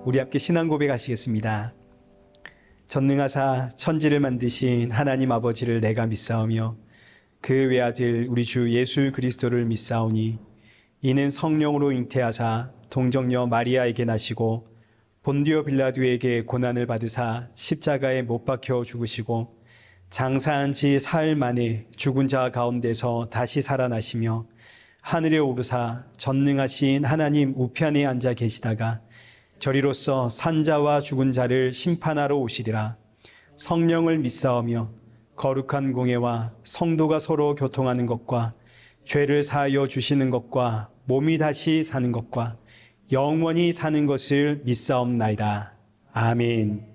우리 함께 신앙 고백하시겠습니다. 전능하사 천지를 만드신 하나님 아버지를 내가 믿사오며 그 외아들 우리 주 예수 그리스도를 믿사오니 이는 성령으로 잉태하사 동정녀 마리아에게 나시고 본디오 빌라도에게 고난을 받으사 십자가에 못 박혀 죽으시고 장사한 지 사흘 만에 죽은 자 가운데서 다시 살아나시며 하늘에 오르사 전능하신 하나님 우편에 앉아 계시다가 저리로서 산자와 죽은 자를 심판하러 오시리라. 성령을 믿사오며 거룩한 공예와 성도가 서로 교통하는 것과 죄를 사하여 주시는 것과 몸이 다시 사는 것과 영원히 사는 것을 믿사옵나이다. 아멘.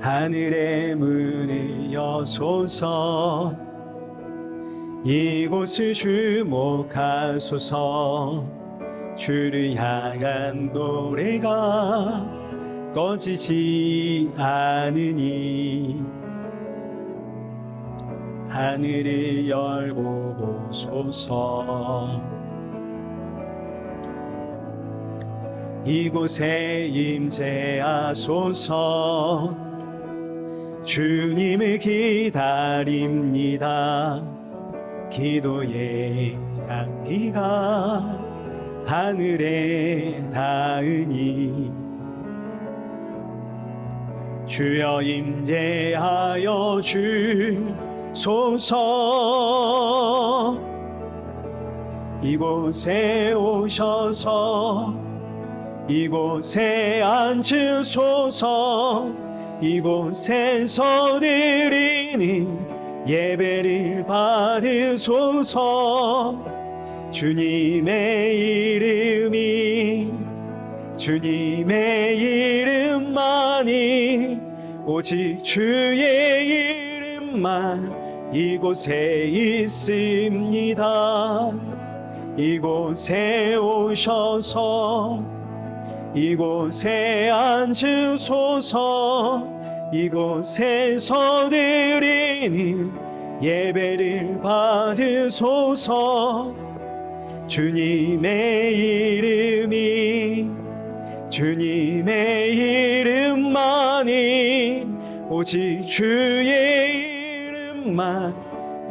하늘의 문을 여소서 이곳을 주목하소서 주를 향한 노래가 꺼지지 않으니 하늘을 열고 보소서 이곳에 임재하소서 주님을 기다립니다. 기도의 향기가 하늘에 닿으니 주여 임재하여 주소서 이곳에 오셔서 이곳에 앉으소서 이곳에서 드리는 예배를 받으소서 주님의 이름만이 오직 주의 이름만 이곳에 있습니다. 이곳에 오셔서 이곳에 앉으소서 이곳에서 드리는 예배를 받으소서 주님의 이름만이 오직 주의 이름만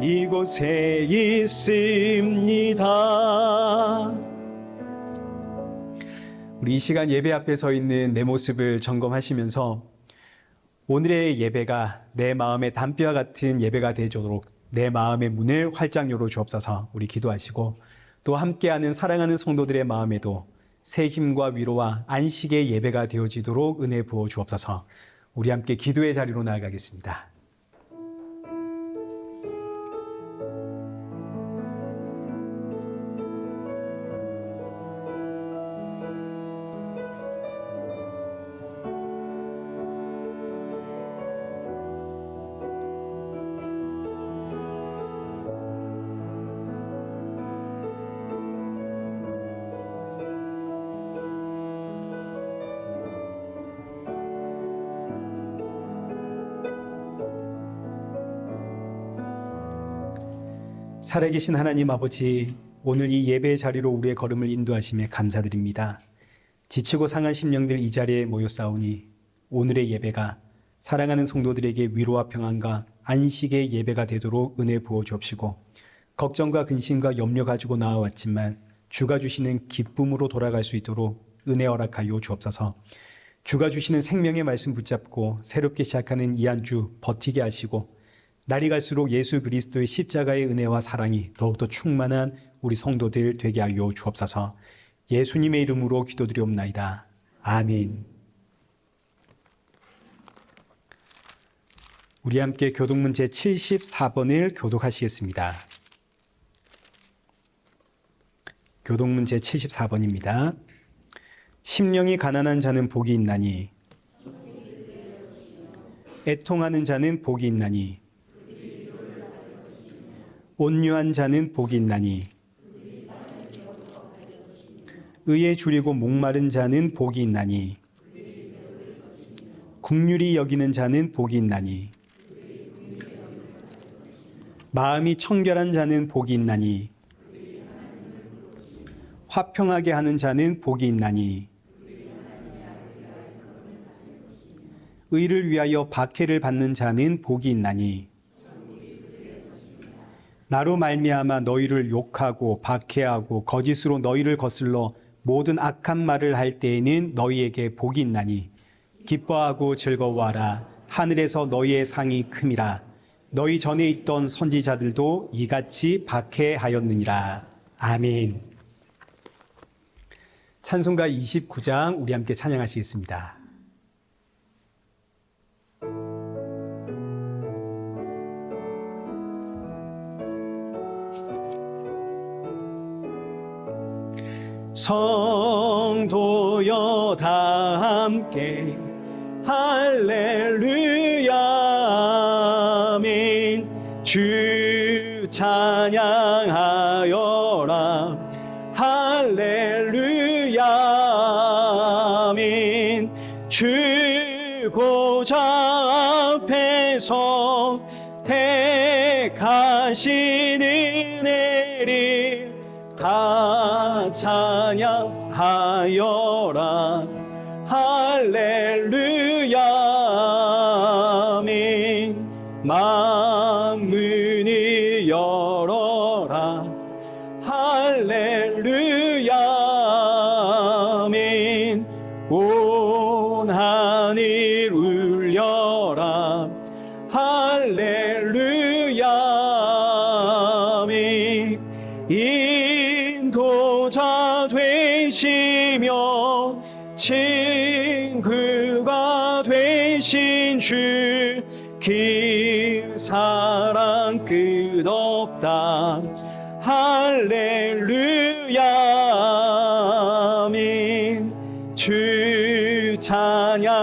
이곳에 있습니다. 우리 이 시간 예배 앞에 서 있는 내 모습을 점검하시면서 오늘의 예배가 내 마음의 담비와 같은 예배가 되도록 내 마음의 문을 활짝 열어 주옵소서. 우리 기도하시고 또 함께하는 사랑하는 성도들의 마음에도 새 힘과 위로와 안식의 예배가 되어지도록 은혜 부어 주옵소서. 우리 함께 기도의 자리로 나아가겠습니다. 살아계신 하나님 아버지, 오늘 이 예배의 자리로 우리의 걸음을 인도하심에 감사드립니다. 지치고 상한 심령들 이 자리에 모였사오니 오늘의 예배가 사랑하는 성도들에게 위로와 평안과 안식의 예배가 되도록 은혜 부어 주옵시고 걱정과 근심과 염려 가지고 나와왔지만 주가 주시는 기쁨으로 돌아갈 수 있도록 은혜 허락하여 주옵소서. 주가 주시는 생명의 말씀 붙잡고 새롭게 시작하는 이 한 주 버티게 하시고 날이 갈수록 예수 그리스도의 십자가의 은혜와 사랑이 더욱더 충만한 우리 성도들 되게 하여 주옵소서. 예수님의 이름으로 기도드리옵나이다. 아멘. 우리 함께 교독문 제74번을 교독하시겠습니다. 교독문 제74번입니다. 심령이 가난한 자는 복이 있나니 애통하는 자는 복이 있나니 온유한 자는 복이 있나니 의에 줄이고 목마른 자는 복이 있나니 국률이 여기는 자는 복이 있나니 마음이 청결한 자는 복이 있나니 화평하게 하는 자는 복이 있나니 의를 위하여 박해를 받는 자는 복이 있나니 나로 말미암아 너희를 욕하고 박해하고 거짓으로 너희를 거슬러 모든 악한 말을 할 때에는 너희에게 복이 있나니 기뻐하고 즐거워하라. 하늘에서 너희의 상이 큼이라. 너희 전에 있던 선지자들도 이같이 박해하였느니라. 아멘. 찬송가 29장 우리 함께 찬양하시겠습니다. 성도여 다 함께 할렐루야 아멘. 주 찬양하여라 할렐루야 아멘. 주 보좌 앞에서 택하신 은혜를 다 찬양하여라 할렐루야 아멘. 만문을 열어라 할렐루야 아멘. 온 하늘 울려라 할렐루야 아멘. 인도자 되시며 친구가 되신 주 그 사랑 끝없다 할렐루야 아멘. 주 찬양하여라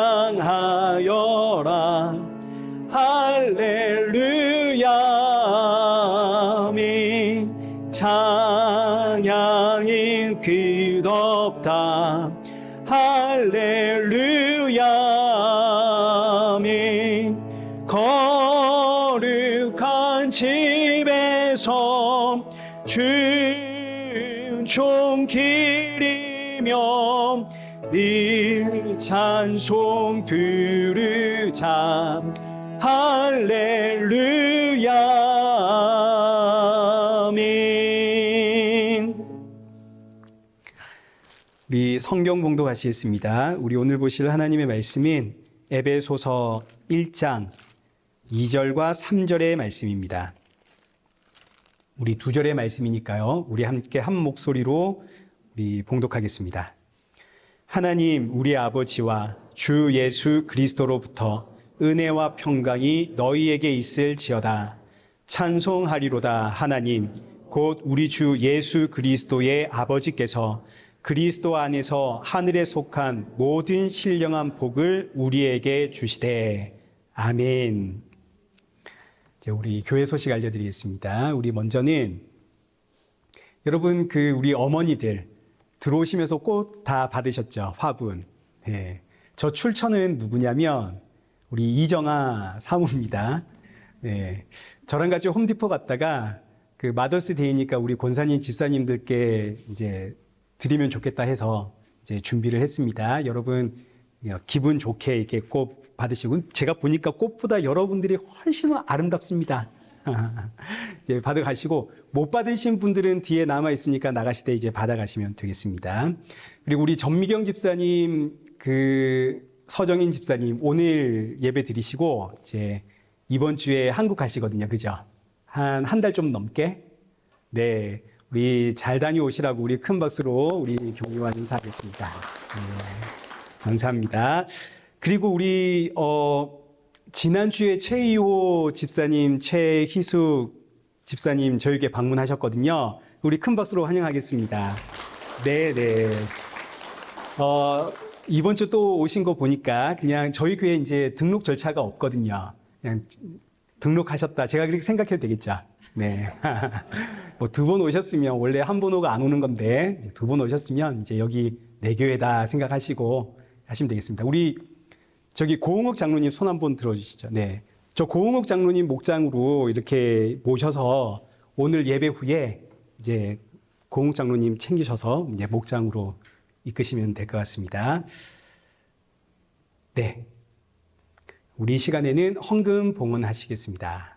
할렐루야 아멘. 찬양인 끝없다 할렐루야 아멘. 거룩한 집에서 춘총 기리며 늘 찬송 부르자 할렐루야 아멘. 우리 성경 봉독하시겠습니다. 우리 오늘 보실 하나님의 말씀은 에베소서 1장 2절과 3절의 말씀입니다. 우리 2절의 말씀이니까요. 우리 함께 한 목소리로 우리 봉독하겠습니다. 하나님 우리 아버지와 주 예수 그리스도로부터 은혜와 평강이 너희에게 있을지어다. 찬송하리로다. 하나님 곧 우리 주 예수 그리스도의 아버지께서 그리스도 안에서 하늘에 속한 모든 신령한 복을 우리에게 주시되. 아멘. 이제 우리 교회 소식 알려드리겠습니다. 우리 먼저는 여러분 우리 어머니들 들어오시면서 꽃 다 받으셨죠? 화분. 네. 저 출처는 누구냐면 우리 이정아 사모입니다. 네. 저랑 같이 홈디포 갔다가 마더스데이니까 우리 권사님 집사님들께 이제 드리면 좋겠다 해서 이제 준비를 했습니다. 여러분 기분 좋게 이렇게 꽃 받으시고 제가 보니까 꽃보다 여러분들이 훨씬 아름답습니다. 이제 받아가시고 못 받으신 분들은 뒤에 남아 있으니까 나가실 때 이제 받아가시면 되겠습니다. 그리고 우리 전미경 집사님, 서정인 집사님 오늘 예배 드리시고 이제 이번 주에 한국 가시거든요, 그죠? 한 달 좀 넘게. 네, 우리 잘 다녀오시라고 우리 큰 박수로 우리 격려와 인사하겠습니다. 네, 감사합니다. 그리고 우리 지난주에 최이호 집사님, 최희숙 집사님 저에게 방문하셨거든요. 우리 큰 박수로 환영하겠습니다. 네. 이번 주 또 오신 거 보니까 그냥 저희 교회 이제 등록 절차가 없거든요. 그냥 등록하셨다. 제가 그렇게 생각해도 되겠죠. 네. 뭐 2번 오셨으면 원래 한 번 오고 안 오는 건데 2번 오셨으면 이제 여기 내 교회다 생각하시고 하시면 되겠습니다. 우리 저기 고흥욱 장로님 손 한번 들어주시죠. 네. 저 고흥욱 장로님 목장으로 이렇게 모셔서 오늘 예배 후에 이제 고흥욱 장로님 챙기셔서 이제 목장으로 이끄시면 될 것 같습니다. 네. 우리 시간에는 헌금 봉헌하시겠습니다.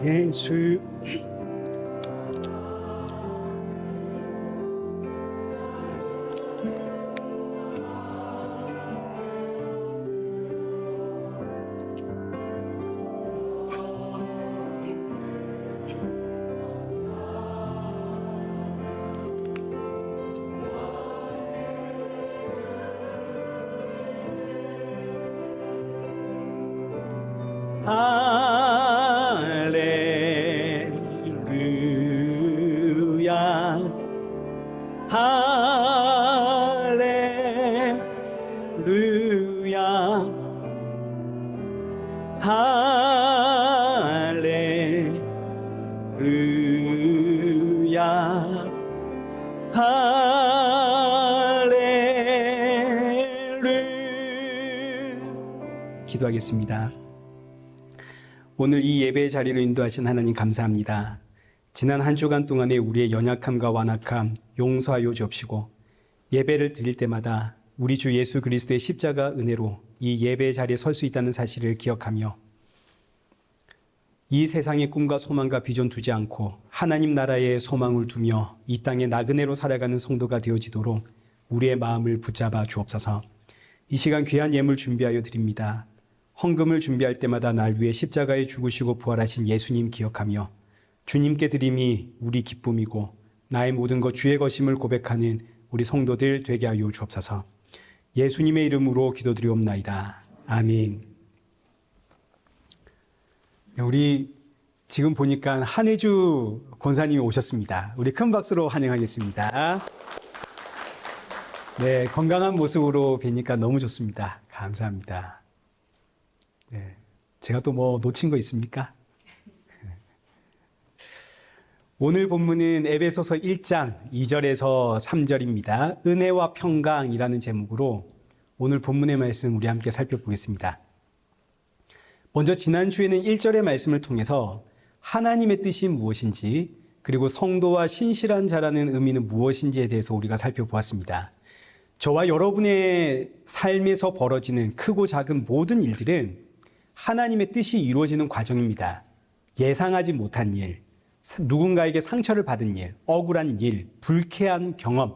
예수 할렐루야 할렐루야 할렐루야 할렐루야. 기도하겠습니다. 오늘 이 예배의 자리로 인도하신 하나님 감사합니다. 지난 한 주간 동안에 우리의 연약함과 완악함 용서하여 주옵시고, 예배를 드릴 때마다 우리 주 예수 그리스도의 십자가 은혜로 이 예배의 자리에 설 수 있다는 사실을 기억하며, 이 세상의 꿈과 소망과 비전 두지 않고 하나님 나라의 소망을 두며 이 땅의 나그네로 살아가는 성도가 되어지도록 우리의 마음을 붙잡아 주옵소서. 이 시간 귀한 예물 준비하여 드립니다. 헌금을 준비할 때마다 날 위해 십자가에 죽으시고 부활하신 예수님 기억하며, 주님께 드림이 우리 기쁨이고 나의 모든 것 주의 것임을 고백하는 우리 성도들 되게 하여 주옵소서. 예수님의 이름으로 기도드리옵나이다. 아멘. 우리 지금 보니까 한혜주 권사님이 오셨습니다. 우리 큰 박수로 환영하겠습니다. 네, 건강한 모습으로 뵈니까 너무 좋습니다. 감사합니다. 네, 제가 또 뭐 놓친 거 있습니까? 오늘 본문은 에베소서 1장 2절에서 3절입니다. 은혜와 평강이라는 제목으로 오늘 본문의 말씀 우리 함께 살펴보겠습니다. 먼저 지난주에는 1절의 말씀을 통해서 하나님의 뜻이 무엇인지, 그리고 성도와 신실한 자라는 의미는 무엇인지에 대해서 우리가 살펴보았습니다. 저와 여러분의 삶에서 벌어지는 크고 작은 모든 일들은 하나님의 뜻이 이루어지는 과정입니다. 예상하지 못한 일, 누군가에게 상처를 받은 일, 억울한 일, 불쾌한 경험,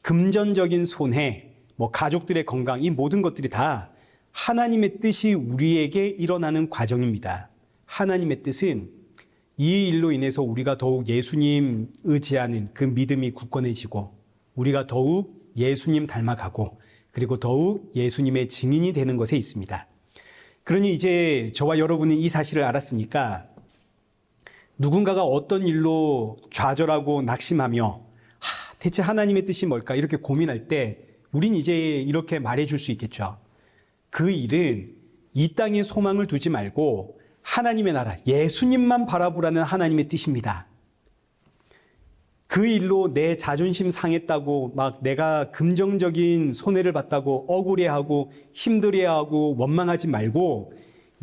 금전적인 손해, 가족들의 건강, 이 모든 것들이 다 하나님의 뜻이 우리에게 일어나는 과정입니다. 하나님의 뜻은 이 일로 인해서 우리가 더욱 예수님 의지하는 그 믿음이 굳건해지고, 우리가 더욱 예수님 닮아가고, 그리고 더욱 예수님의 증인이 되는 것에 있습니다. 그러니 이제 저와 여러분이 이 사실을 알았으니까 누군가가 어떤 일로 좌절하고 낙심하며 대체 하나님의 뜻이 뭘까 이렇게 고민할 때 우린 이제 이렇게 말해줄 수 있겠죠. 그 일은 이 땅에 소망을 두지 말고 하나님의 나라, 예수님만 바라보라는 하나님의 뜻입니다. 그 일로 내 자존심 상했다고 막 내가 금전적인 손해를 봤다고 억울해하고 힘들어하고 원망하지 말고,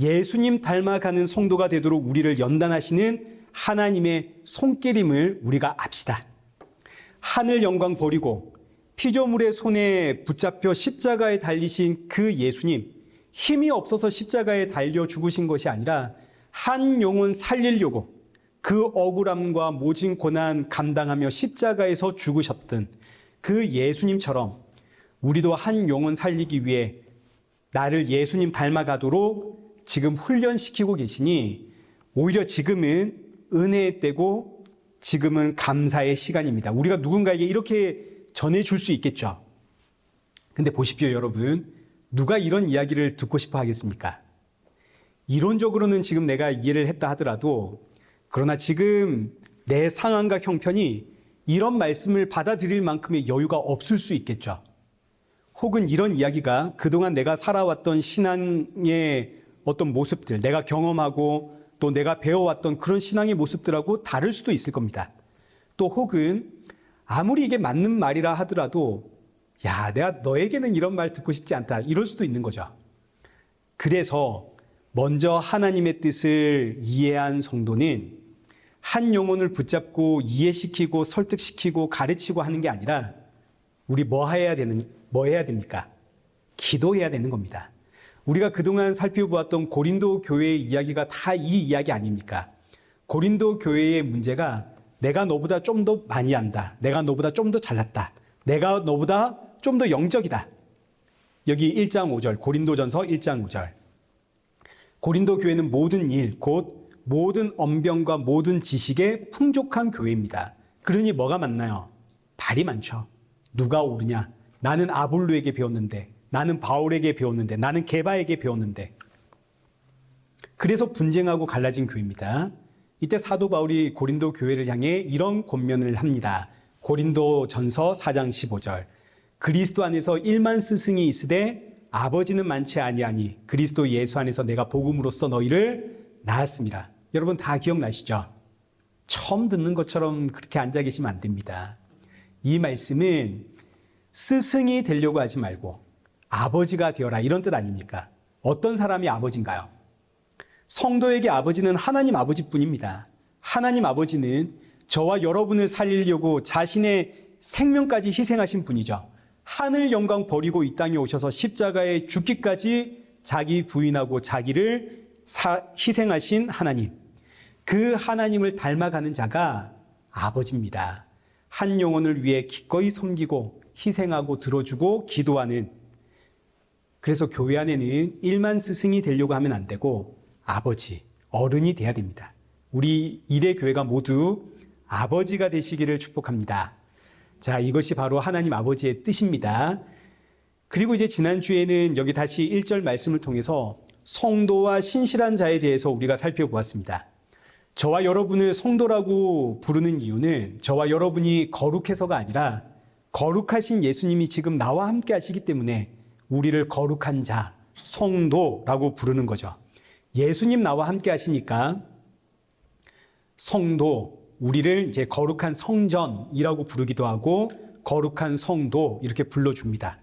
예수님 닮아가는 성도가 되도록 우리를 연단하시는 하나님의 손길임을 우리가 압시다. 하늘 영광 버리고 피조물의 손에 붙잡혀 십자가에 달리신 그 예수님, 힘이 없어서 십자가에 달려 죽으신 것이 아니라 한 영혼 살리려고 그 억울함과 모진 고난 감당하며 십자가에서 죽으셨던 그 예수님처럼 우리도 한 영혼 살리기 위해 나를 예수님 닮아가도록 지금 훈련시키고 계시니, 오히려 지금은 은혜의 때고 지금은 감사의 시간입니다. 우리가 누군가에게 이렇게 전해줄 수 있겠죠. 근데 보십시오, 여러분. 누가 이런 이야기를 듣고 싶어 하겠습니까? 이론적으로는 지금 내가 이해를 했다 하더라도, 그러나 지금 내 상황과 형편이 이런 말씀을 받아들일 만큼의 여유가 없을 수 있겠죠. 혹은 이런 이야기가 그동안 내가 살아왔던 신앙의 어떤 모습들, 내가 경험하고 또 내가 배워왔던 그런 신앙의 모습들하고 다를 수도 있을 겁니다. 또 혹은 아무리 이게 맞는 말이라 하더라도 야, 내가 너에게는 이런 말 듣고 싶지 않다, 이럴 수도 있는 거죠. 그래서 먼저 하나님의 뜻을 이해한 성도는 한 영혼을 붙잡고 이해시키고 설득시키고 가르치고 하는 게 아니라 우리 뭐 해야 됩니까? 기도해야 되는 겁니다. 우리가 그동안 살펴보았던 고린도 교회의 이야기가 다 이 이야기 아닙니까? 고린도 교회의 문제가 내가 너보다 좀 더 많이 안다, 내가 너보다 좀 더 잘났다, 내가 너보다 좀 더 영적이다. 여기 1장 5절, 고린도전서 1장 5절. 고린도 교회는 모든 일, 곧 모든 언변과 모든 지식에 풍족한 교회입니다. 그러니 뭐가 많나요? 발이 많죠. 누가 옳으냐? 나는 아볼로에게 배웠는데, 나는 바울에게 배웠는데, 나는 게바에게 배웠는데. 그래서 분쟁하고 갈라진 교회입니다. 이때 사도 바울이 고린도 교회를 향해 이런 권면을 합니다. 고린도전서 4장 15절. 그리스도 안에서 1만 스승이 있으되 아버지는 많지 아니하니 그리스도 예수 안에서 내가 복음으로써 너희를 낳았습니다. 여러분 다 기억나시죠? 처음 듣는 것처럼 그렇게 앉아 계시면 안 됩니다. 이 말씀은 스승이 되려고 하지 말고 아버지가 되어라, 이런 뜻 아닙니까? 어떤 사람이 아버지인가요? 성도에게 아버지는 하나님 아버지뿐입니다. 하나님 아버지는 저와 여러분을 살리려고 자신의 생명까지 희생하신 분이죠. 하늘 영광 버리고 이 땅에 오셔서 십자가에 죽기까지 자기 부인하고 자기를 희생하신 하나님. 그 하나님을 닮아가는 자가 아버지입니다. 한 영혼을 위해 기꺼이 섬기고 희생하고 들어주고 기도하는, 그래서 교회 안에는 1만 스승이 되려고 하면 안 되고 아버지, 어른이 돼야 됩니다. 우리 일의 교회가 모두 아버지가 되시기를 축복합니다. 자, 이것이 바로 하나님 아버지의 뜻입니다. 그리고 이제 지난주에는 여기 다시 1절 말씀을 통해서 성도와 신실한 자에 대해서 우리가 살펴보았습니다. 저와 여러분을 성도라고 부르는 이유는 저와 여러분이 거룩해서가 아니라 거룩하신 예수님이 지금 나와 함께 하시기 때문에 우리를 거룩한 자, 성도라고 부르는 거죠. 예수님 나와 함께 하시니까 성도, 우리를 이제 거룩한 성전이라고 부르기도 하고 거룩한 성도 이렇게 불러줍니다.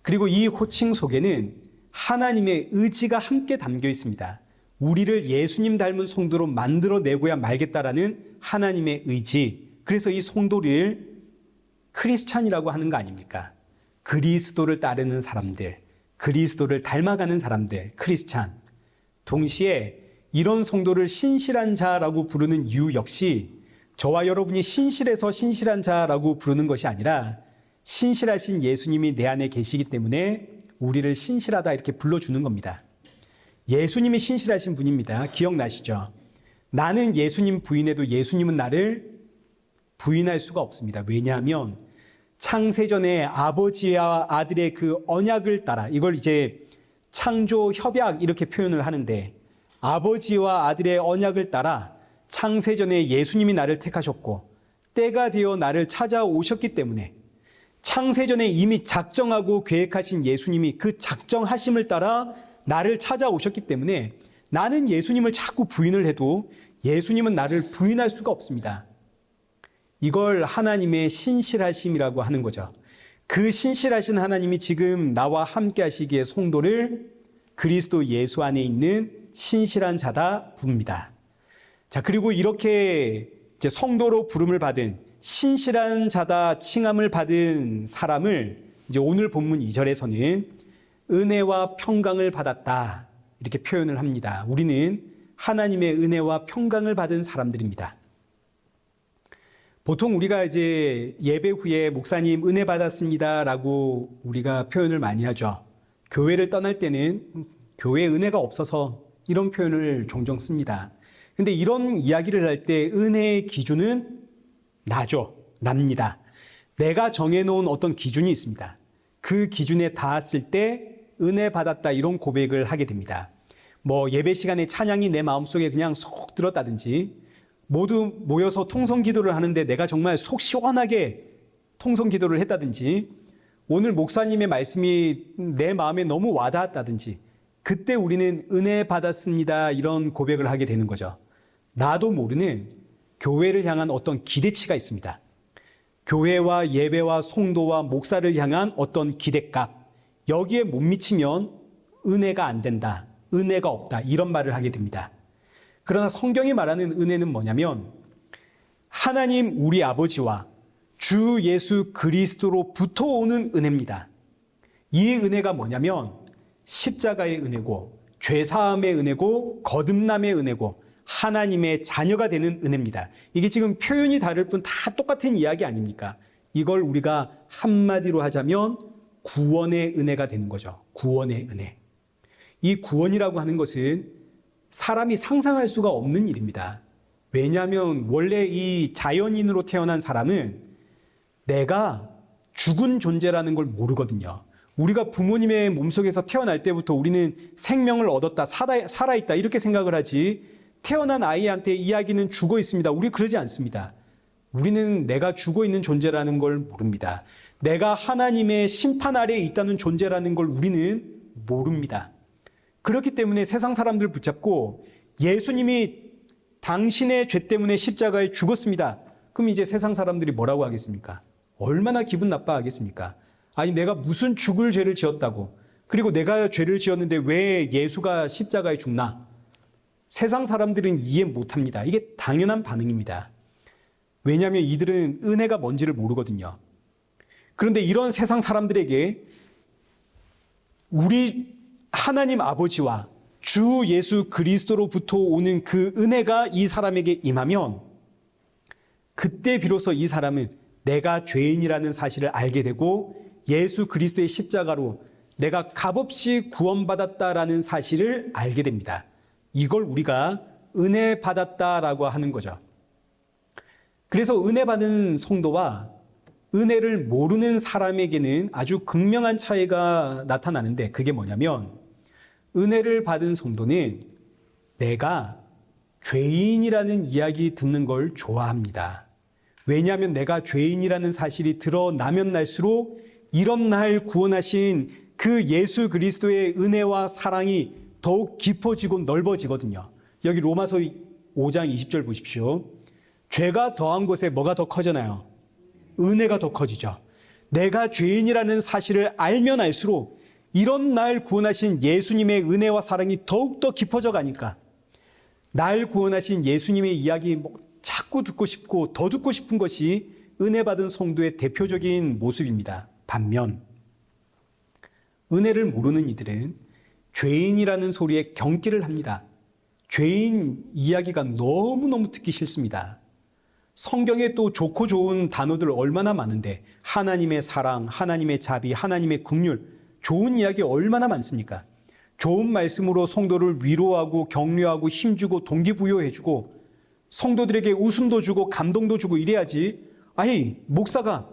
그리고 이 호칭 속에는 하나님의 의지가 함께 담겨 있습니다. 우리를 예수님 닮은 성도로 만들어내고야 말겠다라는 하나님의 의지. 그래서 이 성도를 크리스찬이라고 하는 거 아닙니까? 그리스도를 따르는 사람들, 그리스도를 닮아가는 사람들, 크리스찬. 동시에 이런 성도를 신실한 자라고 부르는 이유 역시 저와 여러분이 신실해서 신실한 자라고 부르는 것이 아니라 신실하신 예수님이 내 안에 계시기 때문에 우리를 신실하다 이렇게 불러주는 겁니다. 예수님이 신실하신 분입니다. 기억나시죠? 나는 예수님 부인해도 예수님은 나를 부인할 수가 없습니다. 왜냐하면 창세전에 아버지와 아들의 그 언약을 따라, 이걸 이제 창조 협약 이렇게 표현을 하는데, 아버지와 아들의 언약을 따라 창세전에 예수님이 나를 택하셨고 때가 되어 나를 찾아오셨기 때문에 창세전에 이미 작정하고 계획하신 예수님이 그 작정하심을 따라 나를 찾아오셨기 때문에 나는 예수님을 자꾸 부인을 해도 예수님은 나를 부인할 수가 없습니다. 이걸 하나님의 신실하심이라고 하는 거죠. 그 신실하신 하나님이 지금 나와 함께 하시기에 성도를 그리스도 예수 안에 있는 신실한 자다 부릅니다. 자, 그리고 이렇게 이제 성도로 부름을 받은 신실한 자다 칭함을 받은 사람을 이제 오늘 본문 2절에서는 은혜와 평강을 받았다 이렇게 표현을 합니다. 우리는 하나님의 은혜와 평강을 받은 사람들입니다. 보통 우리가 이제 예배 후에 목사님 은혜 받았습니다라고 우리가 표현을 많이 하죠. 교회를 떠날 때는 교회에 은혜가 없어서 이런 표현을 종종 씁니다. 근데 이런 이야기를 할 때 은혜의 기준은 납니다. 내가 정해놓은 어떤 기준이 있습니다. 그 기준에 닿았을 때 은혜 받았다 이런 고백을 하게 됩니다. 뭐 예배 시간에 찬양이 내 마음속에 그냥 쏙 들었다든지, 모두 모여서 통성 기도를 하는데 내가 정말 속 시원하게 통성 기도를 했다든지, 오늘 목사님의 말씀이 내 마음에 너무 와닿았다든지, 그때 우리는 은혜 받았습니다. 이런 고백을 하게 되는 거죠. 나도 모르는 교회를 향한 어떤 기대치가 있습니다. 교회와 예배와 성도와 목사를 향한 어떤 기대값, 여기에 못 미치면 은혜가 안 된다, 은혜가 없다, 이런 말을 하게 됩니다. 그러나 성경이 말하는 은혜는 뭐냐면 하나님 우리 아버지와 주 예수 그리스도로부터 오는 은혜입니다. 이 은혜가 뭐냐면 십자가의 은혜고 죄사함의 은혜고 거듭남의 은혜고 하나님의 자녀가 되는 은혜입니다. 이게 지금 표현이 다를 뿐 다 똑같은 이야기 아닙니까? 이걸 우리가 한마디로 하자면 구원의 은혜가 되는 거죠. 구원의 은혜. 이 구원이라고 하는 것은 사람이 상상할 수가 없는 일입니다. 왜냐하면 원래 이 자연인으로 태어난 사람은 내가 죽은 존재라는 걸 모르거든요. 우리가 부모님의 몸속에서 태어날 때부터 우리는 생명을 얻었다, 살아있다 이렇게 생각을 하지, 태어난 아이한테 이야기는 죽어 있습니다. 우리 그러지 않습니다. 우리는 내가 죽어 있는 존재라는 걸 모릅니다. 내가 하나님의 심판 아래에 있다는 존재라는 걸 우리는 모릅니다. 그렇기 때문에 세상 사람들 붙잡고 예수님이 당신의 죄 때문에 십자가에 죽었습니다. 그럼 이제 세상 사람들이 뭐라고 하겠습니까? 얼마나 기분 나빠하겠습니까? 아니 내가 무슨 죽을 죄를 지었다고, 그리고 내가 죄를 지었는데 왜 예수가 십자가에 죽나? 세상 사람들은 이해 못합니다. 이게 당연한 반응입니다. 왜냐하면 이들은 은혜가 뭔지를 모르거든요. 그런데 이런 세상 사람들에게 우리 하나님 아버지와 주 예수 그리스도로부터 오는 그 은혜가 이 사람에게 임하면 그때 비로소 이 사람은 내가 죄인이라는 사실을 알게 되고 예수 그리스도의 십자가로 내가 값없이 구원받았다라는 사실을 알게 됩니다. 이걸 우리가 은혜 받았다라고 하는 거죠. 그래서 은혜 받은 성도와 은혜를 모르는 사람에게는 아주 극명한 차이가 나타나는데, 그게 뭐냐면 은혜를 받은 성도는 내가 죄인이라는 이야기 듣는 걸 좋아합니다. 왜냐하면 내가 죄인이라는 사실이 드러나면 날수록 이런 날 구원하신 그 예수 그리스도의 은혜와 사랑이 더욱 깊어지고 넓어지거든요. 여기 로마서 5장 20절 보십시오. 죄가 더한 곳에 뭐가 더 커지나요? 은혜가 더 커지죠. 내가 죄인이라는 사실을 알면 알수록 이런 날 구원하신 예수님의 은혜와 사랑이 더욱더 깊어져 가니까 날 구원하신 예수님의 이야기 자꾸 듣고 싶고 더 듣고 싶은 것이 은혜 받은 성도의 대표적인 모습입니다. 반면 은혜를 모르는 이들은 죄인이라는 소리에 경기를 합니다. 죄인 이야기가 너무너무 듣기 싫습니다. 성경에 또 좋고 좋은 단어들 얼마나 많은데 하나님의 사랑, 하나님의 자비, 하나님의 긍휼, 좋은 이야기 얼마나 많습니까? 좋은 말씀으로 성도를 위로하고 격려하고 힘주고 동기부여해주고 성도들에게 웃음도 주고 감동도 주고 이래야지. 아니 목사가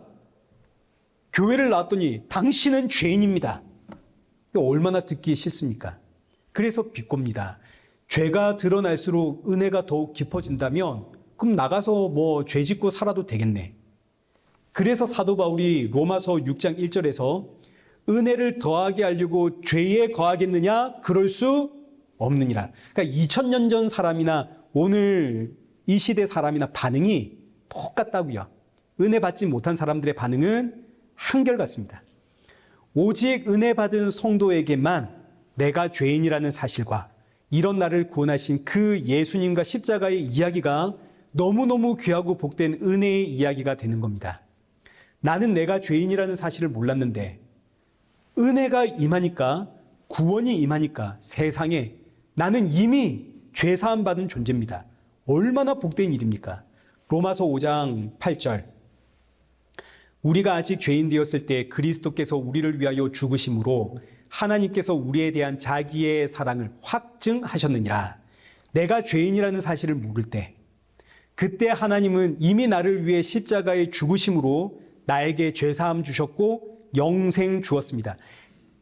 교회를 나왔더니 당신은 죄인입니다. 얼마나 듣기 싫습니까? 그래서 비꼽니다. 죄가 드러날수록 은혜가 더욱 깊어진다면 그럼 나가서 죄 짓고 살아도 되겠네. 그래서 사도 바울이 로마서 6장 1절에서 은혜를 더하게 하려고 죄에 거하겠느냐? 그럴 수 없느니라. 그러니까 2000년 전 사람이나 오늘 이 시대 사람이나 반응이 똑같다고요. 은혜 받지 못한 사람들의 반응은 한결같습니다. 오직 은혜 받은 성도에게만 내가 죄인이라는 사실과 이런 나를 구원하신 그 예수님과 십자가의 이야기가 너무너무 귀하고 복된 은혜의 이야기가 되는 겁니다. 나는 내가 죄인이라는 사실을 몰랐는데 은혜가 임하니까, 구원이 임하니까 세상에 나는 이미 죄사함 받은 존재입니다. 얼마나 복된 일입니까? 로마서 5장 8절. 우리가 아직 죄인 되었을 때 그리스도께서 우리를 위하여 죽으심으로 하나님께서 우리에 대한 자기의 사랑을 확증하셨느니라. 내가 죄인이라는 사실을 모를 때, 그때 하나님은 이미 나를 위해 십자가에 죽으심으로 나에게 죄사함 주셨고 영생 주었습니다.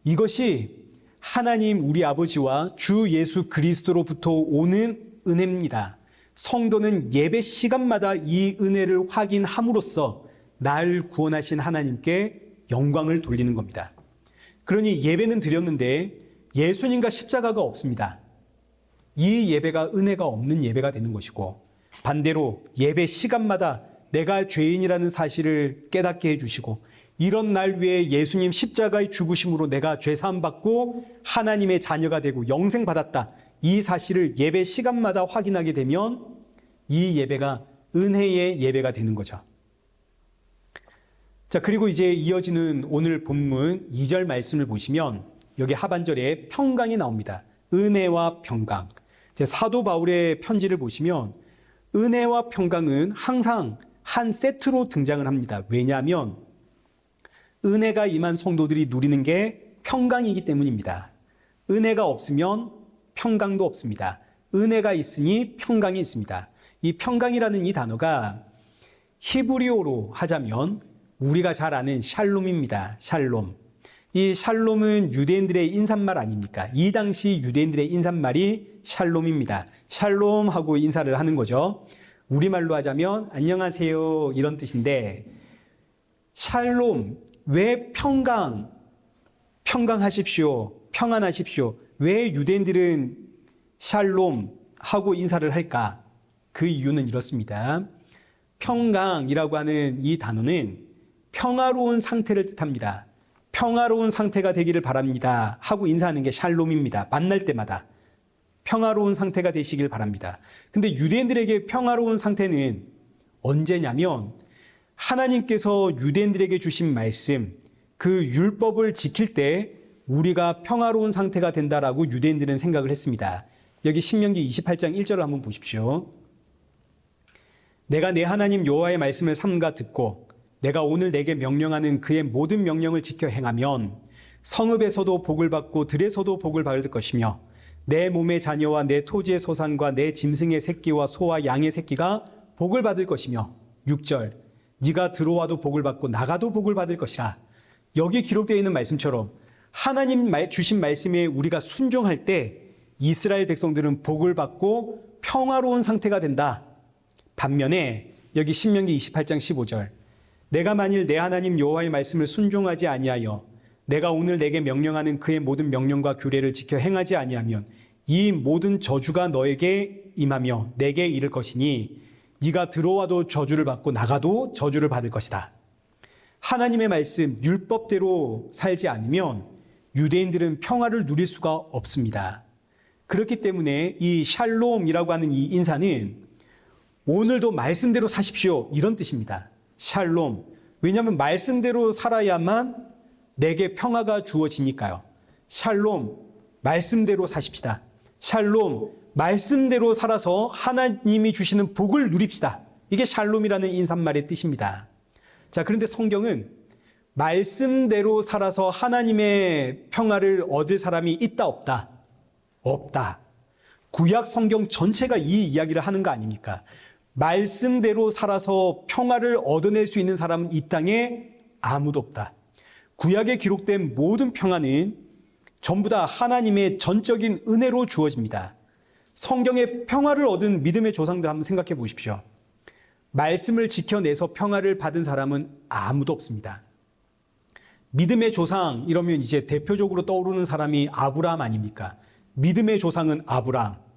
이것이 하나님 우리 아버지와 주 예수 그리스도로부터 오는 은혜입니다. 성도는 예배 시간마다 이 은혜를 확인함으로써 날 구원하신 하나님께 영광을 돌리는 겁니다. 그러니 예배는 드렸는데 예수님과 십자가가 없습니다. 이 예배가 은혜가 없는 예배가 되는 것이고, 반대로 예배 시간마다 내가 죄인이라는 사실을 깨닫게 해주시고, 이런 날 위에 예수님 십자가의 죽으심으로 내가 죄사함 받고 하나님의 자녀가 되고 영생 받았다, 이 사실을 예배 시간마다 확인하게 되면 이 예배가 은혜의 예배가 되는 거죠. 자, 그리고 이제 이어지는 오늘 본문 2절 말씀을 보시면 여기 하반절에 평강이 나옵니다. 은혜와 평강. 사도 바울의 편지를 보시면 은혜와 평강은 항상 한 세트로 등장을 합니다. 왜냐하면 은혜가 임한 성도들이 누리는 게 평강이기 때문입니다. 은혜가 없으면 평강도 없습니다. 은혜가 있으니 평강이 있습니다. 이 평강이라는 이 단어가 히브리어로 하자면 우리가 잘 아는 샬롬입니다. 샬롬. 이 샬롬은 유대인들의 인사말 아닙니까? 이 당시 유대인들의 인사말이 샬롬입니다. 샬롬하고 인사를 하는 거죠. 우리말로 하자면 안녕하세요 이런 뜻인데, 샬롬, 왜 평강하십시오, 평안하십시오, 왜 유대인들은 샬롬 하고 인사를 할까? 그 이유는 이렇습니다. 평강이라고 하는 이 단어는 평화로운 상태를 뜻합니다. 평화로운 상태가 되기를 바랍니다 하고 인사하는 게 샬롬입니다. 만날 때마다 평화로운 상태가 되시길 바랍니다. 근데 유대인들에게 평화로운 상태는 언제냐면 하나님께서 유대인들에게 주신 말씀, 그 율법을 지킬 때 우리가 평화로운 상태가 된다라고 유대인들은 생각을 했습니다. 여기 신명기 28장 1절을 한번 보십시오. 내가 내 하나님 여호와의 말씀을 삼가 듣고 내가 오늘 내게 명령하는 그의 모든 명령을 지켜 행하면 성읍에서도 복을 받고 들에서도 복을 받을 것이며 내 몸의 자녀와 내 토지의 소산과 내 짐승의 새끼와 소와 양의 새끼가 복을 받을 것이며 6절 네가 들어와도 복을 받고 나가도 복을 받을 것이라. 여기 기록되어 있는 말씀처럼 하나님 주신 말씀에 우리가 순종할 때 이스라엘 백성들은 복을 받고 평화로운 상태가 된다. 반면에 여기 신명기 28장 15절 내가 만일 내 하나님 여호와의 말씀을 순종하지 아니하여 내가 오늘 내게 명령하는 그의 모든 명령과 규례를 지켜 행하지 아니하면 이 모든 저주가 너에게 임하며 내게 이를 것이니 네가 들어와도 저주를 받고 나가도 저주를 받을 것이다. 하나님의 말씀 율법대로 살지 않으면 유대인들은 평화를 누릴 수가 없습니다. 그렇기 때문에 이 샬롬이라고 하는 이 인사는 오늘도 말씀대로 사십시오 이런 뜻입니다. 샬롬. 왜냐하면 말씀대로 살아야만 내게 평화가 주어지니까요. 샬롬. 말씀대로 사십시다. 샬롬. 말씀대로 살아서 하나님이 주시는 복을 누립시다. 이게 샬롬이라는 인사말의 뜻입니다. 자, 그런데 성경은 말씀대로 살아서 하나님의 평화를 얻을 사람이 있다 없다? 없다. 구약 성경 전체가 이 이야기를 하는 거 아닙니까? 말씀대로 살아서 평화를 얻어낼 수 있는 사람은 이 땅에 아무도 없다. 구약에 기록된 모든 평화는 전부 다 하나님의 전적인 은혜로 주어집니다. 성경의 평화를 얻은 믿음의 조상들 한번 생각해 보십시오. 말씀을 지켜내서 평화를 받은 사람은 아무도 없습니다. 믿음의 조상 이러면 이제 대표적으로 떠오르는 사람이 아브라함 아닙니까? 믿음의 조상은 아브라함.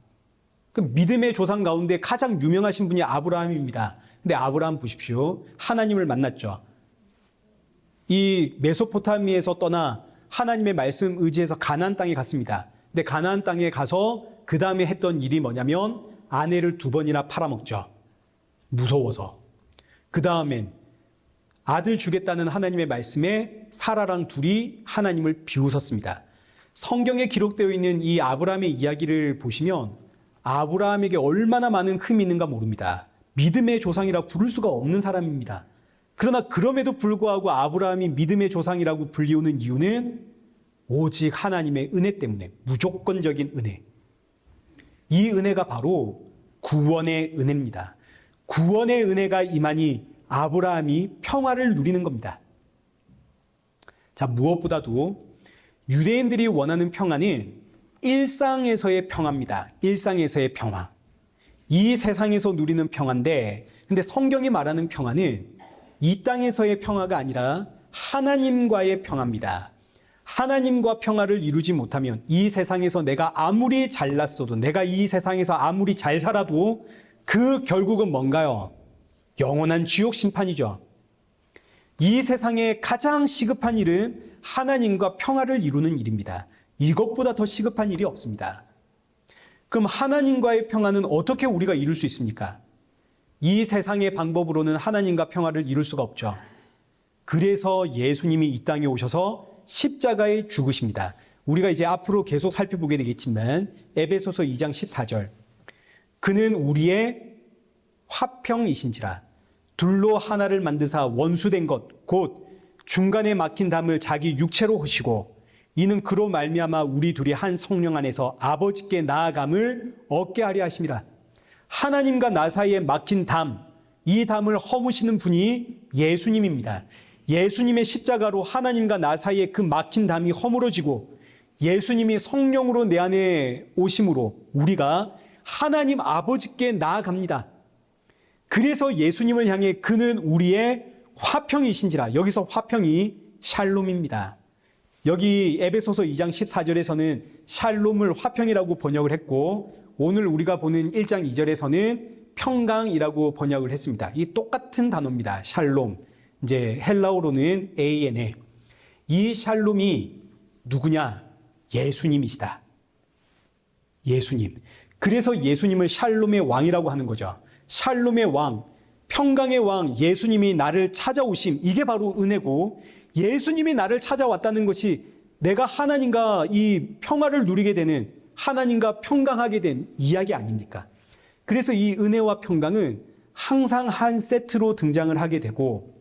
그 믿음의 조상 가운데 가장 유명하신 분이 아브라함입니다. 근데 아브라함 보십시오. 하나님을 만났죠. 이 메소포타미에서 떠나 하나님의 말씀 의지해서 가나안 땅에 갔습니다. 근데 가나안 땅에 가서 그 다음에 했던 일이 뭐냐면 아내를 2번이나 팔아먹죠. 무서워서. 그 다음엔 아들 주겠다는 하나님의 말씀에 사라랑 둘이 하나님을 비웃었습니다. 성경에 기록되어 있는 이 아브라함의 이야기를 보시면 아브라함에게 얼마나 많은 흠이 있는가 모릅니다. 믿음의 조상이라 부를 수가 없는 사람입니다. 그러나 그럼에도 불구하고 아브라함이 믿음의 조상이라고 불리우는 이유는 오직 하나님의 은혜 때문에, 무조건적인 은혜. 이 은혜가 바로 구원의 은혜입니다. 구원의 은혜가 임하니 아브라함이 평화를 누리는 겁니다. 자, 무엇보다도 유대인들이 원하는 평화는 일상에서의 평화입니다. 일상에서의 평화. 이 세상에서 누리는 평화인데, 근데 성경이 말하는 평화는 이 땅에서의 평화가 아니라 하나님과의 평화입니다. 하나님과 평화를 이루지 못하면 이 세상에서 내가 아무리 잘났어도, 내가 이 세상에서 아무리 잘 살아도 그 결국은 뭔가요? 영원한 지옥 심판이죠. 이 세상에 가장 시급한 일은 하나님과 평화를 이루는 일입니다. 이것보다 더 시급한 일이 없습니다. 그럼 하나님과의 평화는 어떻게 우리가 이룰 수 있습니까? 이 세상의 방법으로는 하나님과 평화를 이룰 수가 없죠. 그래서 예수님이 이 땅에 오셔서 십자가에 죽으십니다. 우리가 이제 앞으로 계속 살펴보게 되겠지만 에베소서 2장 14절, 그는 우리의 화평이신지라 둘로 하나를 만드사 원수된 것 곧 중간에 막힌 담을 자기 육체로 하시고 이는 그로 말미암아 우리 둘이 한 성령 안에서 아버지께 나아감을 얻게 하려 하심이라. 하나님과 나 사이에 막힌 담, 이 담을 허무시는 분이 예수님입니다. 예수님의 십자가로 하나님과 나 사이에 그 막힌 담이 허물어지고 예수님이 성령으로 내 안에 오심으로 우리가 하나님 아버지께 나아갑니다. 그래서 예수님을 향해 그는 우리의 화평이신지라. 여기서 화평이 샬롬입니다. 여기 에베소서 2장 14절에서는 샬롬을 화평이라고 번역을 했고 오늘 우리가 보는 1장 2절에서는 평강이라고 번역을 했습니다. 이 똑같은 단어입니다. 샬롬. 이제 헬라어로는 AN에. 이 샬롬이 누구냐? 예수님이시다. 예수님. 그래서 예수님을 샬롬의 왕이라고 하는 거죠. 샬롬의 왕, 평강의 왕, 예수님이 나를 찾아오심, 이게 바로 은혜고, 예수님이 나를 찾아왔다는 것이 내가 하나님과 이 평화를 누리게 되는, 하나님과 평강하게 된 이야기 아닙니까? 그래서 이 은혜와 평강은 항상 한 세트로 등장을 하게 되고,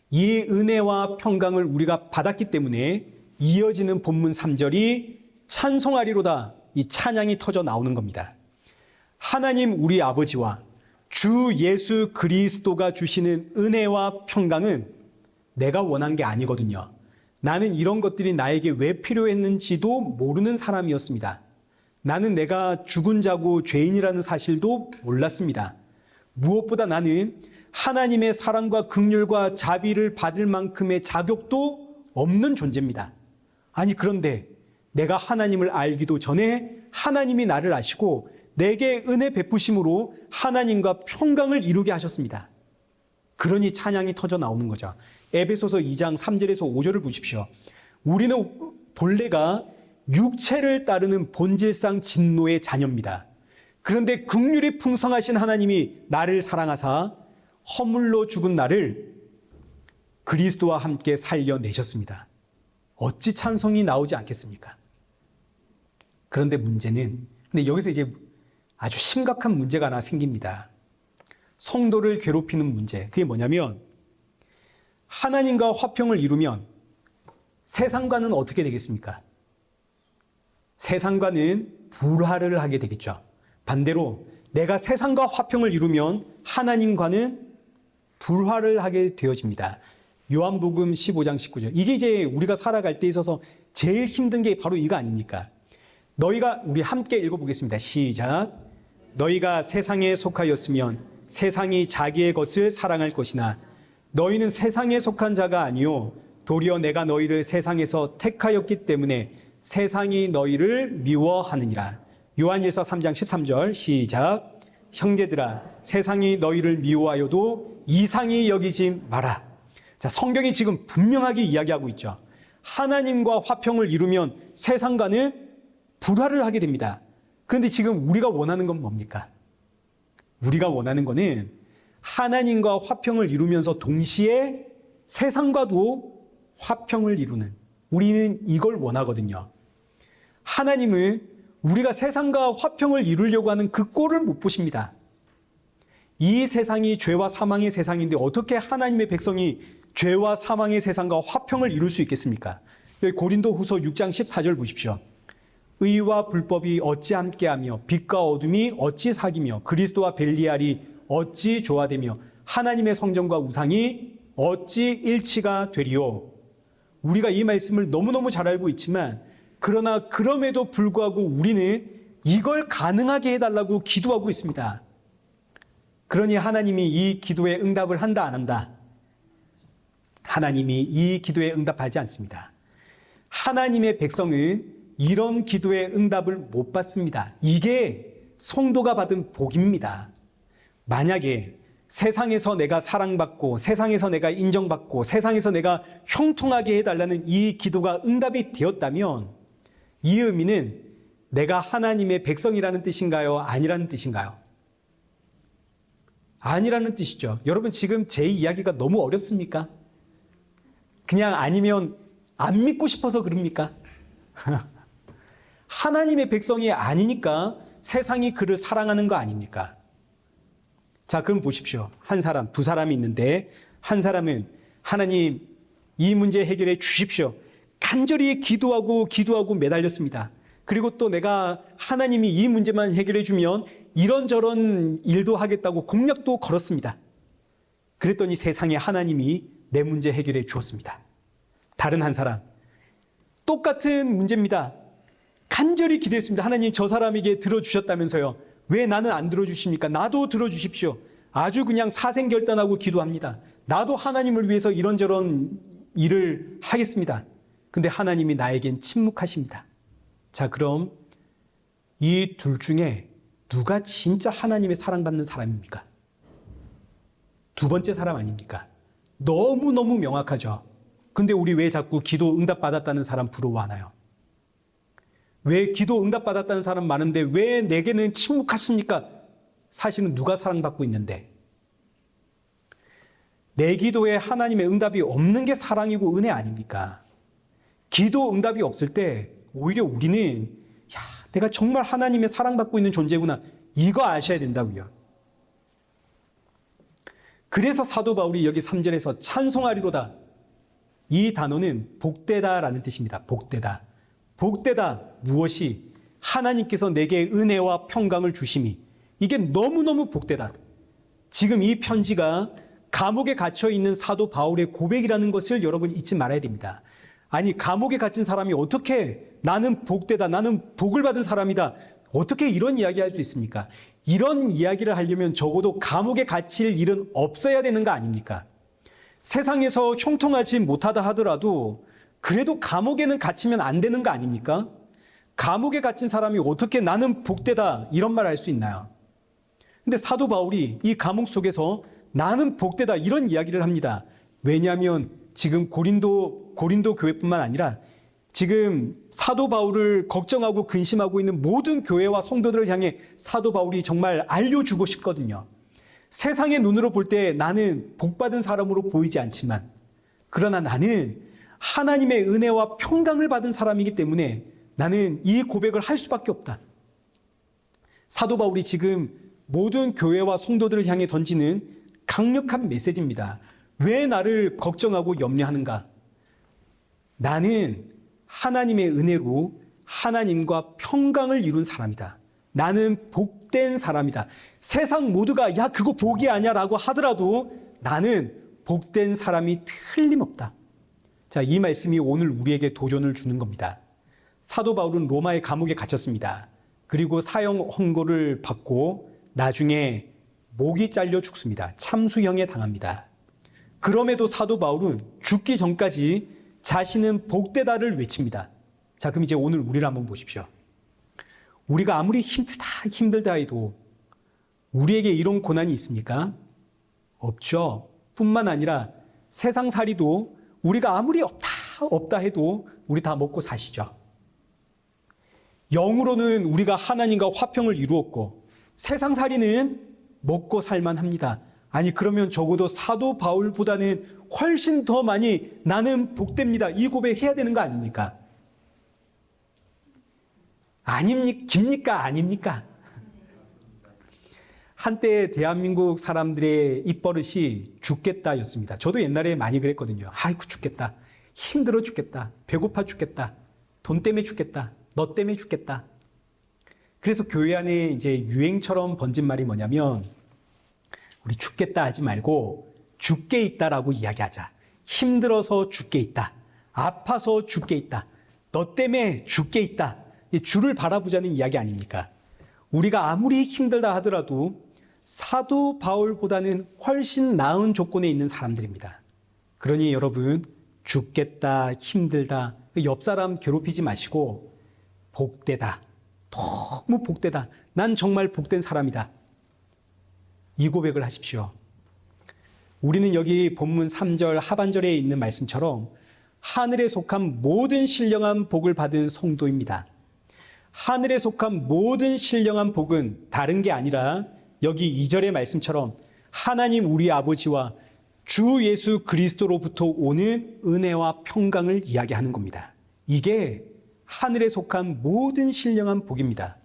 이 은혜와 평강을 우리가 받았기 때문에 이어지는 본문 3절이 찬송하리로다, 이 찬양이 터져 나오는 겁니다. 하나님 우리 아버지와 주 예수 그리스도가 주시는 은혜와 평강은 내가 원한 게 아니거든요. 나는 이런 것들이 나에게 왜 필요했는지도 모르는 사람이었습니다. 나는 내가 죽은 자고 죄인이라는 사실도 몰랐습니다. 무엇보다 나는 하나님의 사랑과 긍휼과 자비를 받을 만큼의 자격도 없는 존재입니다. 아니 그런데 내가 하나님을 알기도 전에 하나님이 나를 아시고 내게 은혜 베푸심으로 하나님과 평강을 이루게 하셨습니다. 그러니 찬양이 터져 나오는 거죠. 에베소서 2장 3절에서 5절을 보십시오. 우리는 본래가 육체를 따르는 본질상 진노의 자녀입니다. 그런데 긍휼이 풍성하신 하나님이 나를 사랑하사 허물로 죽은 나를 그리스도와 함께 살려내셨습니다. 어찌 찬송이 나오지 않겠습니까? 그런데 문제는, 근데 여기서 이제 아주 심각한 문제가 하나 생깁니다. 성도를 괴롭히는 문제. 그게 뭐냐면 하나님과 화평을 이루면 세상과는 어떻게 되겠습니까? 세상과는 불화를 하게 되겠죠. 반대로 내가 세상과 화평을 이루면 하나님과는 불화를 하게 되어집니다. 요한복음 15장 19절. 이게 이제 우리가 살아갈 때 있어서 제일 힘든 게 바로 이거 아닙니까? 너희가, 우리 함께 읽어보겠습니다. 시작. 너희가 세상에 속하였으면 세상이 자기의 것을 사랑할 것이나 너희는 세상에 속한 자가 아니요 도리어 내가 너희를 세상에서 택하였기 때문에 세상이 너희를 미워하느니라. 요한일서 3장 13절 시작. 형제들아 세상이 너희를 미워하여도 이상히 여기지 마라. 자, 성경이 지금 분명하게 이야기하고 있죠. 하나님과 화평을 이루면 세상과는 불화를 하게 됩니다. 그런데 지금 우리가 원하는 건 뭡니까? 우리가 원하는 거는 하나님과 화평을 이루면서 동시에 세상과도 화평을 이루는, 우리는 이걸 원하거든요. 하나님은 우리가 세상과 화평을 이루려고 하는 그 꼴을 못 보십니다. 이 세상이 죄와 사망의 세상인데 어떻게 하나님의 백성이 죄와 사망의 세상과 화평을 이룰 수 있겠습니까? 여기 고린도후서 6장 14절 보십시오. 의와 불법이 어찌 함께하며 빛과 어둠이 어찌 사귀며 그리스도와 벨리알이 어찌 조화되며 하나님의 성전과 우상이 어찌 일치가 되리요. 우리가 이 말씀을 너무너무 잘 알고 있지만 그러나 그럼에도 불구하고 우리는 이걸 가능하게 해달라고 기도하고 있습니다. 그러니 하나님이 이 기도에 응답을 한다 안 한다? 하나님이 이 기도에 응답하지 않습니다. 하나님의 백성은 이런 기도의 응답을 못 받습니다. 이게 성도가 받은 복입니다. 만약에 세상에서 내가 사랑받고 세상에서 내가 인정받고 세상에서 내가 형통하게 해달라는 이 기도가 응답이 되었다면 이 의미는 내가 하나님의 백성이라는 뜻인가요? 아니라는 뜻인가요? 아니라는 뜻이죠. 여러분 지금 제 이야기가 너무 어렵습니까? 그냥 아니면 안 믿고 싶어서 그럽니까? 하나님의 백성이 아니니까 세상이 그를 사랑하는 거 아닙니까? 자, 그럼 보십시오. 한 사람, 두 사람이 있는데 한 사람은 하나님 이 문제 해결해 주십시오. 간절히 기도하고 매달렸습니다. 그리고 또 내가 하나님이 이 문제만 해결해 주면 이런저런 일도 하겠다고 공약도 걸었습니다. 그랬더니 세상에 하나님이 내 문제 해결해 주었습니다. 다른 한 사람, 똑같은 문제입니다. 간절히 기도했습니다. 하나님 저 사람에게 들어주셨다면서요. 왜 나는 안 들어주십니까? 나도 들어주십시오. 아주 그냥 사생결단하고 기도합니다. 나도 하나님을 위해서 이런저런 일을 하겠습니다. 근데 하나님이 나에겐 침묵하십니다. 자, 그럼 이 둘 중에 누가 진짜 하나님의 사랑받는 사람입니까? 두 번째 사람 아닙니까? 너무너무 명확하죠. 근데 우리 왜 자꾸 기도 응답받았다는 사람 부러워하나요? 왜 기도 응답받았다는 사람 많은데 왜 내게는 침묵하십니까? 사실은 누가 사랑받고 있는데? 내 기도에 하나님의 응답이 없는 게 사랑이고 은혜 아닙니까? 기도 응답이 없을 때 오히려 우리는 야, 내가 정말 하나님의 사랑받고 있는 존재구나. 이거 아셔야 된다고요. 그래서 사도 바울이 여기 3절에서 찬송하리로다. 이 단어는 복되다라는 뜻입니다. 복되다. 복되다. 무엇이? 하나님께서 내게 은혜와 평강을 주심이. 이게 너무너무 복되다. 지금 이 편지가 감옥에 갇혀 있는 사도 바울의 고백이라는 것을 여러분 잊지 말아야 됩니다. 아니, 감옥에 갇힌 사람이 어떻게 나는 복되다, 나는 복을 받은 사람이다, 어떻게 이런 이야기 할 수 있습니까? 이런 이야기를 하려면 적어도 감옥에 갇힐 일은 없어야 되는 거 아닙니까? 세상에서 형통하지 못하다 하더라도 그래도 감옥에는 갇히면 안 되는 거 아닙니까? 감옥에 갇힌 사람이 어떻게 나는 복되다 이런 말 할 수 있나요? 근데 사도 바울이 이 감옥 속에서 나는 복되다 이런 이야기를 합니다. 왜냐하면 지금 고린도 교회뿐만 아니라 지금 사도 바울을 걱정하고 근심하고 있는 모든 교회와 성도들을 향해 사도 바울이 정말 알려주고 싶거든요. 세상의 눈으로 볼 때 나는 복받은 사람으로 보이지 않지만 그러나 나는 하나님의 은혜와 평강을 받은 사람이기 때문에 나는 이 고백을 할 수밖에 없다. 사도 바울이 지금 모든 교회와 성도들을 향해 던지는 강력한 메시지입니다. 왜 나를 걱정하고 염려하는가? 나는 하나님의 은혜로 하나님과 평강을 이룬 사람이다. 나는 복된 사람이다. 세상 모두가 야 그거 복이 아니야라고 하더라도 나는 복된 사람이 틀림없다. 자, 이 말씀이 오늘 우리에게 도전을 주는 겁니다. 사도 바울은 로마의 감옥에 갇혔습니다. 그리고 사형 선고를 받고 나중에 목이 잘려 죽습니다. 참수형에 당합니다. 그럼에도 사도 바울은 죽기 전까지 자신은 복되다를 외칩니다. 자, 그럼 이제 오늘 우리를 한번 보십시오. 우리가 아무리 힘들다 해도 우리에게 이런 고난이 있습니까? 없죠. 뿐만 아니라 세상살이도 우리가 아무리 없다 해도 우리 다 먹고 사시죠. 영으로는 우리가 하나님과 화평을 이루었고 세상살이는 먹고 살만합니다. 아니 그러면 적어도 사도 바울보다는 훨씬 더 많이 나는 복됩니다. 이 고백해야 되는 거 아닙니까? 아닙니까? 아닙니까? 한때 대한민국 사람들의 입버릇이 죽겠다였습니다. 저도 옛날에 많이 그랬거든요. 아이고 죽겠다. 힘들어 죽겠다. 배고파 죽겠다. 돈 때문에 죽겠다. 너 때문에 죽겠다. 그래서 교회 안에 이제 유행처럼 번진 말이 뭐냐면 우리 죽겠다 하지 말고 죽게 있다라고 이야기하자. 힘들어서 죽게 있다. 아파서 죽게 있다. 너 때문에 죽게 있다. 주를 바라보자는 이야기 아닙니까? 우리가 아무리 힘들다 하더라도 사도 바울보다는 훨씬 나은 조건에 있는 사람들입니다. 그러니 여러분 죽겠다, 힘들다 옆 사람 괴롭히지 마시고 복되다. 너무 복되다. 난 정말 복된 사람이다. 이 고백을 하십시오. 우리는 여기 본문 3절 하반절에 있는 말씀처럼 하늘에 속한 모든 신령한 복을 받은 성도입니다. 하늘에 속한 모든 신령한 복은 다른 게 아니라 여기 2절의 말씀처럼 하나님 우리 아버지와 주 예수 그리스도로부터 오는 은혜와 평강을 이야기하는 겁니다. 이게 하늘에 속한 모든 신령한 복입니다.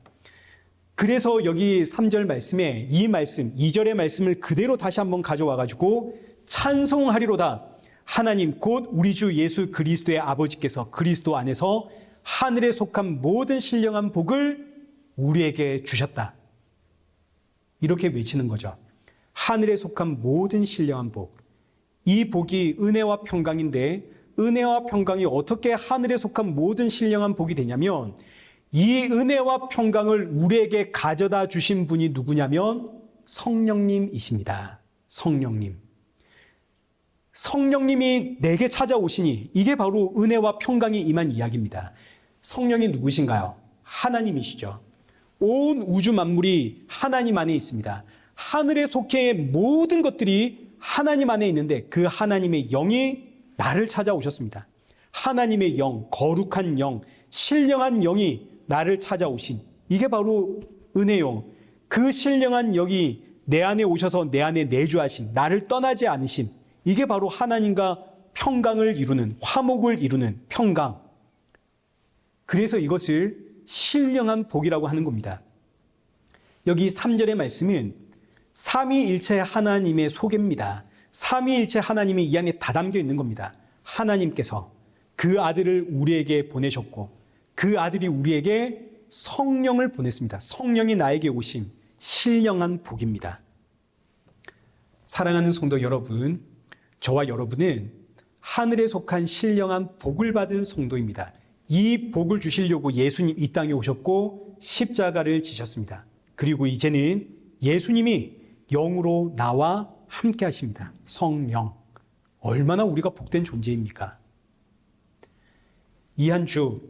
그래서 여기 3절 말씀에 이 말씀, 2절의 말씀을 그대로 다시 한번 가져와가지고 찬송하리로다. 하나님 곧 우리 주 예수 그리스도의 아버지께서 그리스도 안에서 하늘에 속한 모든 신령한 복을 우리에게 주셨다. 이렇게 외치는 거죠. 하늘에 속한 모든 신령한 복. 이 복이 은혜와 평강인데 은혜와 평강이 어떻게 하늘에 속한 모든 신령한 복이 되냐면 이 은혜와 평강을 우리에게 가져다 주신 분이 누구냐면 성령님이십니다. 성령님. 성령님이 내게 찾아오시니 이게 바로 은혜와 평강이 임한 이야기입니다. 성령이 누구신가요? 하나님이시죠. 온 우주 만물이 하나님 안에 있습니다. 하늘에 속해 모든 것들이 하나님 안에 있는데 그 하나님의 영이 나를 찾아오셨습니다. 하나님의 영, 거룩한 영, 신령한 영이 나를 찾아오신 이게 바로 은혜요. 그 신령한 영이 내 안에 오셔서 내 안에 내주하심, 나를 떠나지 않으심 이게 바로 하나님과 평강을 이루는, 화목을 이루는 평강. 그래서 이것을 신령한 복이라고 하는 겁니다. 여기 3절의 말씀은 삼위일체 하나님의 소개입니다. 삼위일체 하나님이 이 안에 다 담겨 있는 겁니다. 하나님께서 그 아들을 우리에게 보내셨고 그 아들이 우리에게 성령을 보냈습니다. 성령이 나에게 오심, 신령한 복입니다. 사랑하는 성도 여러분, 저와 여러분은 하늘에 속한 신령한 복을 받은 성도입니다. 이 복을 주시려고 예수님 이 땅에 오셨고 십자가를 지셨습니다. 그리고 이제는 예수님이 영으로 나와 함께 하십니다. 성령. 얼마나 우리가 복된 존재입니까? 이 한 주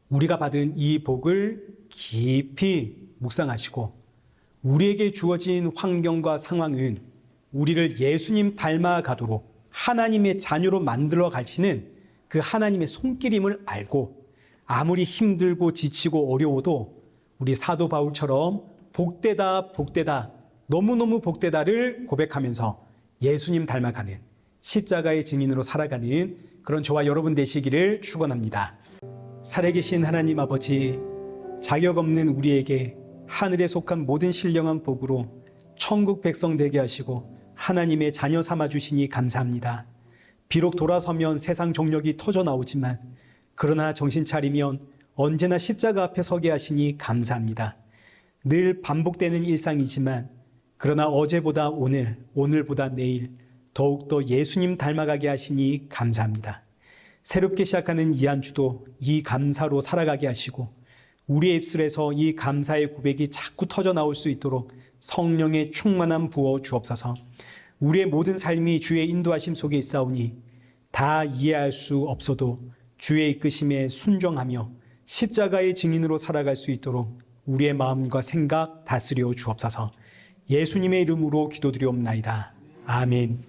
우리가 받은 이 복을 깊이 묵상하시고 우리에게 주어진 환경과 상황은 우리를 예수님 닮아가도록 하나님의 자녀로 만들어 가시는 그 하나님의 손길임을 알고 아무리 힘들고 지치고 어려워도 우리 사도 바울처럼 복되다 복되다 너무너무 복되다를 고백하면서 예수님 닮아가는 십자가의 증인으로 살아가는 그런 저와 여러분 되시기를 축원합니다. 살아계신 하나님 아버지, 자격 없는 우리에게 하늘에 속한 모든 신령한 복으로 천국 백성 되게 하시고 하나님의 자녀 삼아 주시니 감사합니다. 비록 돌아서면 세상 정력이 터져 나오지만 그러나 정신 차리면 언제나 십자가 앞에 서게 하시니 감사합니다. 늘 반복되는 일상이지만 그러나 어제보다 오늘, 오늘보다 내일 더욱더 예수님 닮아가게 하시니 감사합니다. 새롭게 시작하는 이 한 주도 이 감사로 살아가게 하시고 우리의 입술에서 이 감사의 고백이 자꾸 터져 나올 수 있도록 성령의 충만함 부어 주옵소서. 우리의 모든 삶이 주의 인도하심 속에 있사오니 다 이해할 수 없어도 주의 이끄심에 순종하며 십자가의 증인으로 살아갈 수 있도록 우리의 마음과 생각 다스려 주옵소서. 예수님의 이름으로 기도드리옵나이다. 아멘.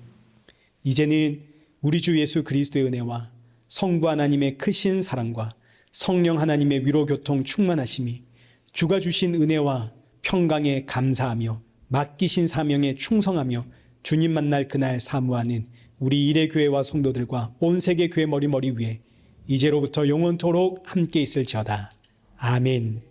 이제는 우리 주 예수 그리스도의 은혜와 성부 하나님의 크신 사랑과 성령 하나님의 위로교통 충만하심이 주가 주신 은혜와 평강에 감사하며 맡기신 사명에 충성하며 주님 만날 그날 사모하는 우리 일회교회와 성도들과 온 세계 교회 머리머리 위에 이제로부터 영원토록 함께 있을지어다. 아멘.